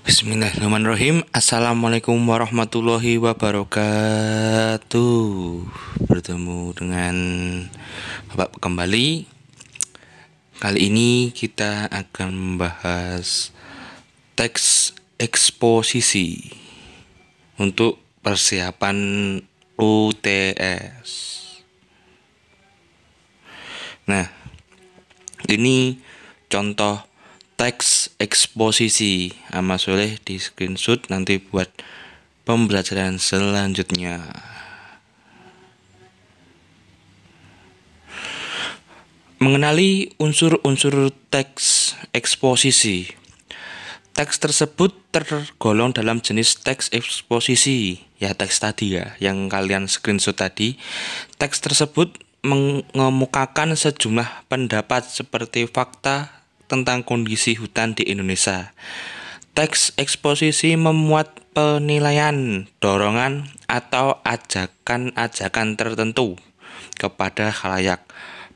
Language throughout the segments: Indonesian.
Bismillahirrahmanirrahim. Assalamualaikum warahmatullahi wabarakatuh. Bertemu dengan Bapak kembali. Kali ini kita akan membahas teks eksposisi untuk persiapan UTS. Nah, ini contoh teks eksposisi. Mas Soleh di screenshot nanti buat pembelajaran selanjutnya. Mengenali unsur-unsur teks eksposisi. Teks tersebut tergolong dalam jenis teks eksposisi, ya teks tadi ya, yang kalian screenshot tadi. Teks tersebut mengemukakan sejumlah pendapat seperti fakta tentang kondisi hutan di Indonesia. Teks eksposisi memuat penilaian, dorongan, atau ajakan-ajakan tertentu kepada khalayak.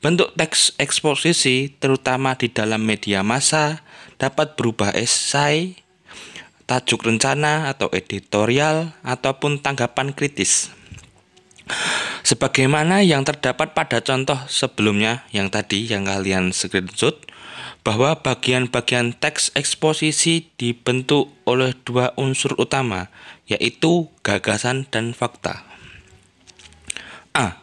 Bentuk teks eksposisi, terutama di dalam media massa, dapat berubah esai, tajuk rencana atau editorial, ataupun tanggapan kritis. Sebagaimana yang terdapat pada contoh sebelumnya yang tadi yang kalian screenshot, bahwa bagian-bagian teks eksposisi dibentuk oleh dua unsur utama, yaitu gagasan dan fakta. A.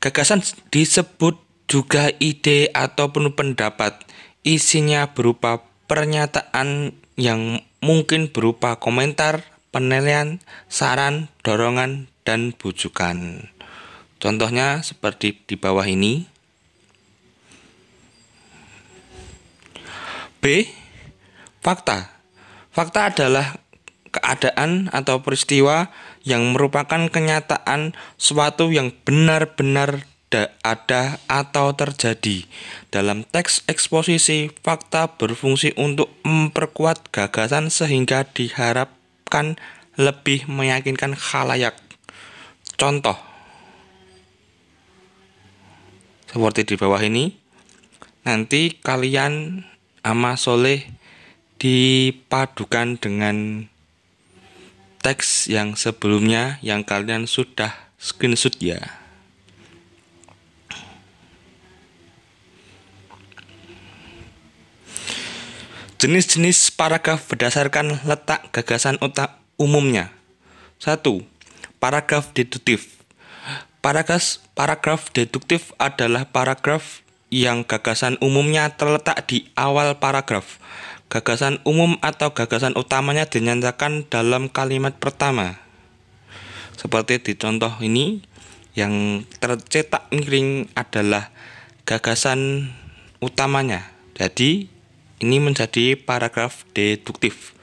Gagasan disebut juga ide ataupun pendapat. Isinya berupa pernyataan yang mungkin berupa komentar, penilaian, saran, dorongan, dan bujukan. Contohnya seperti di bawah ini. B. Fakta. Fakta adalah keadaan atau peristiwa yang merupakan kenyataan suatu yang benar-benar ada atau terjadi. Dalam teks eksposisi, fakta berfungsi untuk memperkuat gagasan sehingga diharapkan lebih meyakinkan khalayak. Contoh seperti di bawah ini. Nanti kalian Mas Soleh dipadukan dengan teks yang sebelumnya yang kalian sudah screenshot ya. Jenis-jenis paragraf berdasarkan letak gagasan umumnya. 1. Paragraf deduktif. Paragraf deduktif adalah paragraf yang gagasan umumnya terletak di awal paragraf. Gagasan umum atau gagasan utamanya dinyatakan dalam kalimat pertama. Seperti di contoh ini, yang tercetak miring adalah gagasan utamanya. Jadi, ini menjadi paragraf deduktif.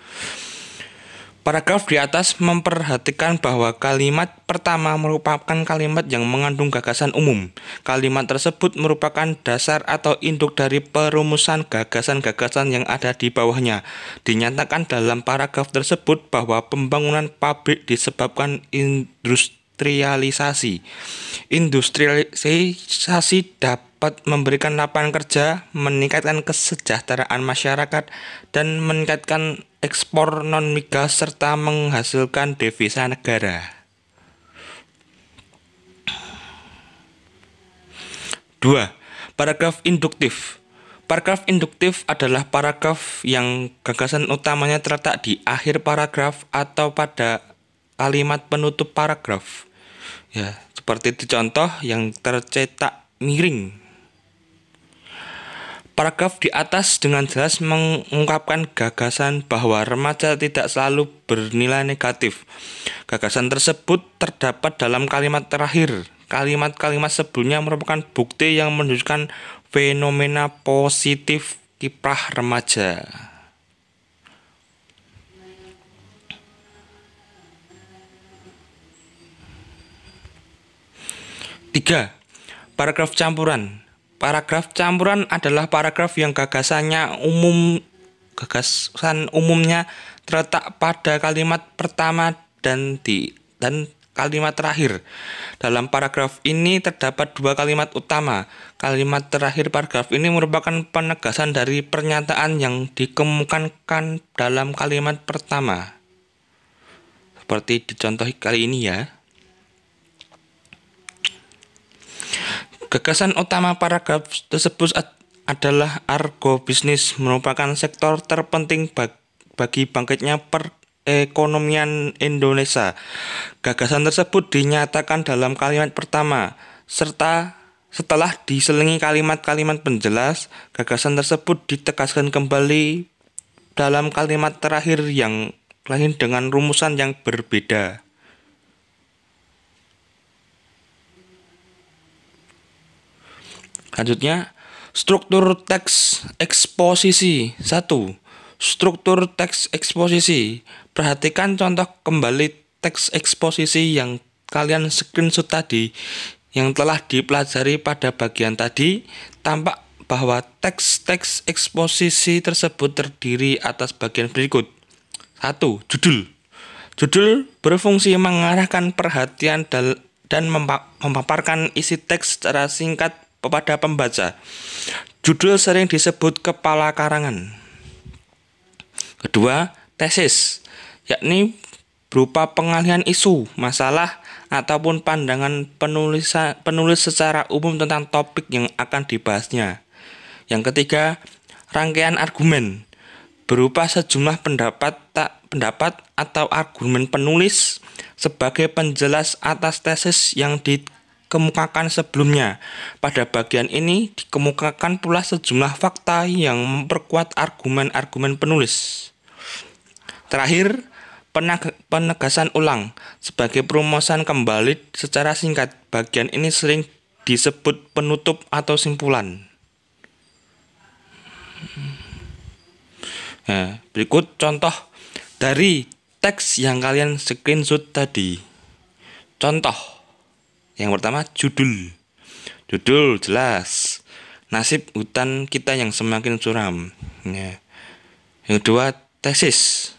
Paragraf di atas memperhatikan bahwa kalimat pertama merupakan kalimat yang mengandung gagasan umum. Kalimat tersebut merupakan dasar atau induk dari perumusan gagasan-gagasan yang ada di bawahnya. Dinyatakan dalam paragraf tersebut bahwa pembangunan pabrik disebabkan industrialisasi. Industrialisasi dapat memberikan lapangan kerja, meningkatkan kesejahteraan masyarakat, dan meningkatkan ekspor non-migas serta menghasilkan devisa negara. 2. Paragraf induktif. Paragraf induktif adalah paragraf yang gagasan utamanya terletak di akhir paragraf atau pada kalimat penutup paragraf. Ya, seperti di contoh yang tercetak miring. Paragraf di atas dengan jelas mengungkapkan gagasan bahwa remaja tidak selalu bernilai negatif. Gagasan tersebut terdapat dalam kalimat terakhir. Kalimat-kalimat sebelumnya merupakan bukti yang menunjukkan fenomena positif kiprah remaja. 3. Paragraf campuran. Paragraf campuran adalah paragraf yang gagasan umumnya terletak pada kalimat pertama dan kalimat terakhir. Dalam paragraf ini terdapat dua kalimat utama. Kalimat terakhir paragraf ini merupakan penegasan dari pernyataan yang dikemukakan dalam kalimat pertama. Seperti dicontoh kali ini ya. Gagasan utama paragraf tersebut adalah agrobisnis merupakan sektor terpenting bagi bangkitnya perekonomian Indonesia. Gagasan tersebut dinyatakan dalam kalimat pertama, serta setelah diselingi kalimat-kalimat penjelas, gagasan tersebut ditegaskan kembali dalam kalimat terakhir yang lain dengan rumusan yang berbeda. Selanjutnya, struktur teks eksposisi 1. Struktur teks eksposisi. Perhatikan contoh kembali teks eksposisi yang kalian screenshot tadi yang telah dipelajari pada bagian tadi. Tampak bahwa teks eksposisi tersebut terdiri atas bagian berikut. 1. Judul. Judul berfungsi mengarahkan perhatian dan memaparkan isi teks secara singkat kepada pembaca. Judul sering disebut kepala karangan. Kedua, tesis, yakni berupa pengalihan isu, masalah, ataupun pandangan penulis secara umum tentang topik yang akan dibahasnya. Yang ketiga, rangkaian argumen, berupa sejumlah pendapat atau argumen penulis sebagai penjelas atas tesis yang dikemukakan sebelumnya. Pada bagian ini dikemukakan pula sejumlah fakta yang memperkuat argumen-argumen penulis. Terakhir, penegasan ulang sebagai perumusan kembali secara singkat. Bagian ini sering disebut penutup atau simpulan. Nah, berikut contoh dari teks yang kalian screenshot tadi. Contoh yang pertama, judul. Judul jelas, nasib hutan kita yang semakin suram. Ya. Yang kedua, tesis.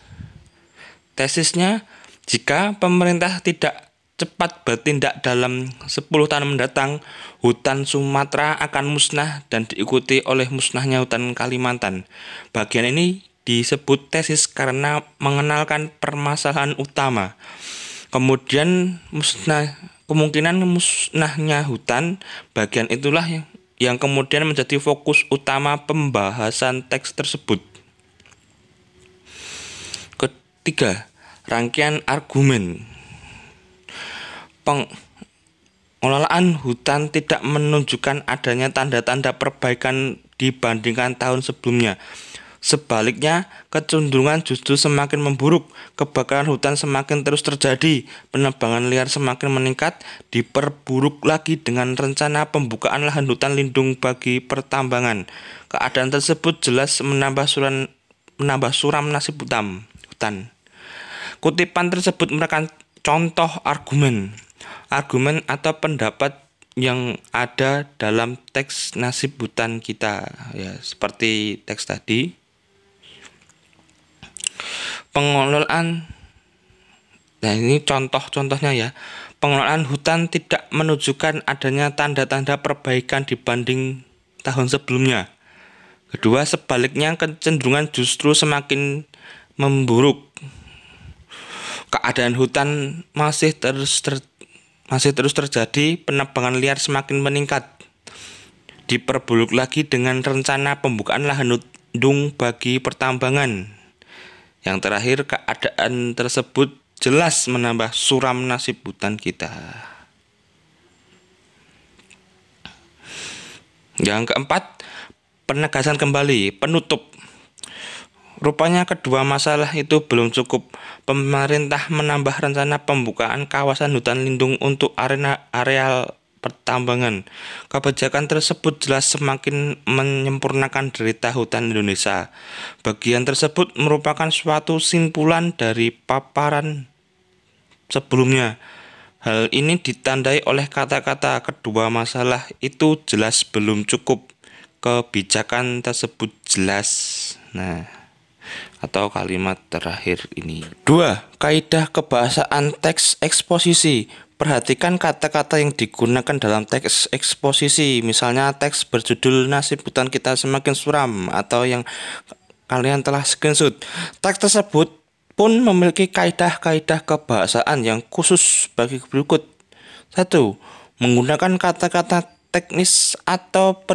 Tesisnya, jika pemerintah tidak cepat bertindak dalam 10 tahun mendatang, hutan Sumatera akan musnah dan diikuti oleh musnahnya hutan Kalimantan. Bagian ini disebut tesis karena mengenalkan permasalahan utama. Kemudian kemungkinan musnahnya hutan, bagian itulah yang kemudian menjadi fokus utama pembahasan teks tersebut. Ketiga, rangkaian argumen. Pengelolaan hutan tidak menunjukkan adanya tanda-tanda perbaikan dibandingkan tahun sebelumnya. Sebaliknya, kecenderungan justru semakin memburuk. Kebakaran hutan semakin terus terjadi, penebangan liar semakin meningkat, diperburuk lagi dengan rencana pembukaan lahan hutan lindung bagi pertambangan. Keadaan tersebut jelas menambah suram nasib hutan. Kutipan tersebut merupakan contoh argumen atau pendapat yang ada dalam teks nasib hutan kita, ya, seperti teks tadi. Pengelolaan, nah ini contohnya ya. Pengelolaan hutan tidak menunjukkan adanya tanda-tanda perbaikan dibanding tahun sebelumnya. Kedua, sebaliknya kecenderungan justru semakin memburuk. Keadaan hutan masih terus terjadi, penebangan liar semakin meningkat, diperburuk lagi dengan rencana pembukaan lahan lindung bagi pertambangan. Yang terakhir, keadaan tersebut jelas menambah suram nasib hutan kita. Yang keempat, penegasan kembali, penutup. Rupanya kedua masalah itu belum cukup. Pemerintah menambah rencana pembukaan kawasan hutan lindung untuk areal pertambangan. Kebijakan tersebut jelas semakin menyempurnakan derita hutan Indonesia. Bagian tersebut merupakan suatu simpulan dari paparan sebelumnya. Hal ini ditandai oleh kata-kata kedua masalah itu jelas belum cukup. Kebijakan tersebut jelas. Nah, atau kalimat terakhir ini. 2. Kaidah kebahasaan teks eksposisi. Perhatikan kata-kata yang digunakan dalam teks eksposisi. Misalnya teks berjudul Nasib Hutan Kita Semakin Suram atau yang kalian telah screenshot. Teks tersebut pun memiliki kaidah-kaidah kebahasaan yang khusus bagi berikut. 1. Menggunakan kata-kata teknis atau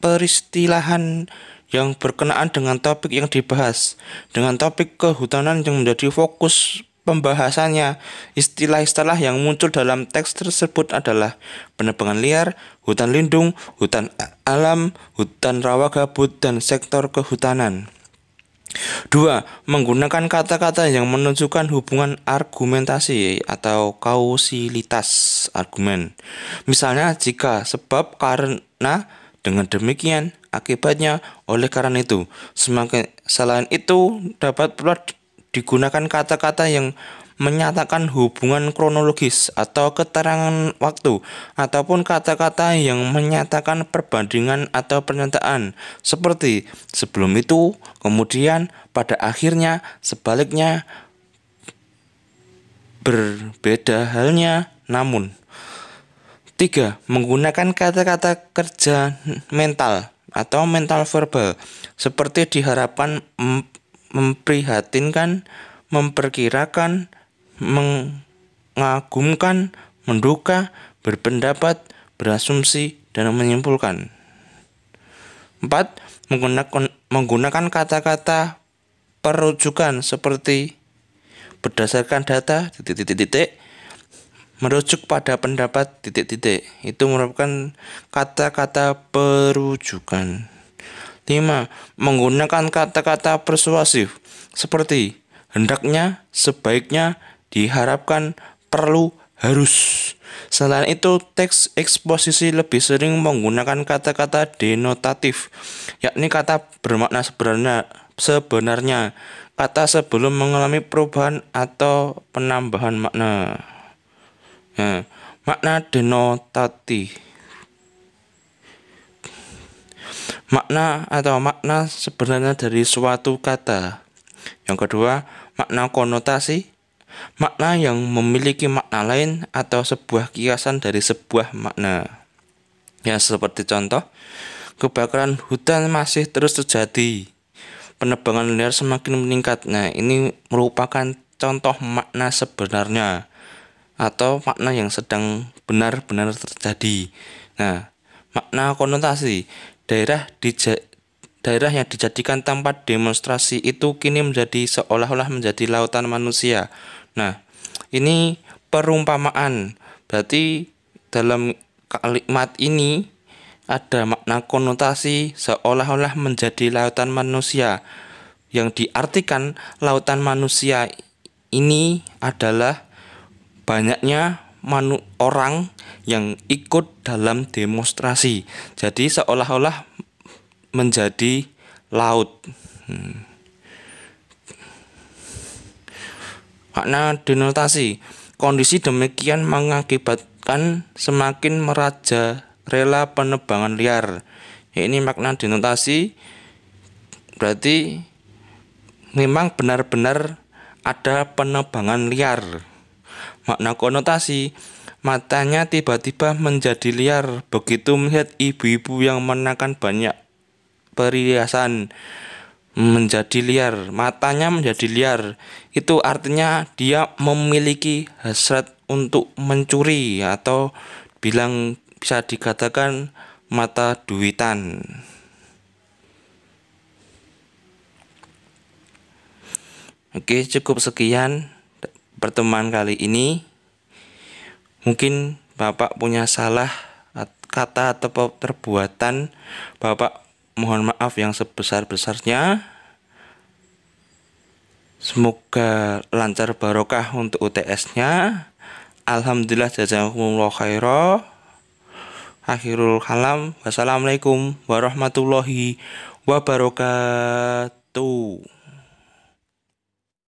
peristilahan yang berkenaan dengan topik yang dibahas. Dengan topik kehutanan yang menjadi fokus pembahasannya, istilah-istilah yang muncul dalam teks tersebut adalah penebangan liar, hutan lindung, hutan alam, hutan rawa gabut, dan sektor kehutanan. 2. Menggunakan kata-kata yang menunjukkan hubungan argumentasi atau kausalitas argumen. Misalnya jika, sebab, karena, dengan demikian, akibatnya, oleh karena itu. Selain itu, dapat pula digunakan kata-kata yang menyatakan hubungan kronologis atau keterangan waktu, ataupun kata-kata yang menyatakan perbandingan atau pernyataan, seperti sebelum itu, kemudian, pada akhirnya, sebaliknya, berbeda halnya, namun. 3. Menggunakan kata-kata kerja mental atau mental verbal, seperti diharapkan, memprihatinkan, memperkirakan, mengagumkan, menduga, berpendapat, berasumsi, dan menyimpulkan. 4. Menggunakan kata-kata perujukan seperti berdasarkan data, merujuk pada pendapat, itu merupakan kata-kata perujukan. 5. Menggunakan kata-kata persuasif seperti hendaknya, sebaiknya, diharapkan, perlu, harus. Selain itu, teks eksposisi lebih sering menggunakan kata-kata denotatif, yakni kata bermakna sebenarnya, kata sebelum mengalami perubahan atau penambahan makna. Makna denotatif. Makna atau makna sebenarnya dari suatu kata. Yang kedua, makna konotasi. Makna yang memiliki makna lain atau sebuah kiasan dari sebuah makna. Ya, seperti contoh, kebakaran hutan masih terus terjadi. Penebangan liar semakin meningkat. Nah, ini merupakan contoh makna sebenarnya atau makna yang sedang benar-benar terjadi. Nah, makna konotasi. Daerah yang dijadikan tempat demonstrasi itu kini menjadi seolah-olah menjadi lautan manusia. Nah, ini perumpamaan. Berarti dalam kalimat ini ada makna konotasi seolah-olah menjadi lautan manusia. Yang diartikan lautan manusia ini adalah banyaknya orang yang ikut dalam demonstrasi. Jadi seolah-olah menjadi laut. Makna denotasi. Kondisi demikian mengakibatkan semakin merajalela penebangan liar. Ya, ini makna denotasi. Berarti memang benar-benar ada penebangan liar. Makna konotasi. Matanya tiba-tiba menjadi liar begitu melihat ibu-ibu yang menakan banyak perhiasan. Menjadi liar, matanya menjadi liar. Itu artinya dia memiliki hasrat untuk mencuri atau bisa dikatakan mata duitan. Oke, cukup sekian pertemuan kali ini. Mungkin Bapak punya salah kata atau perbuatan, Bapak mohon maaf yang sebesar-besarnya. Semoga lancar barokah untuk UTS-nya. Alhamdulillah, jazakumullah khairan. Akhirul kalam. Wassalamualaikum warahmatullahi wabarakatuh.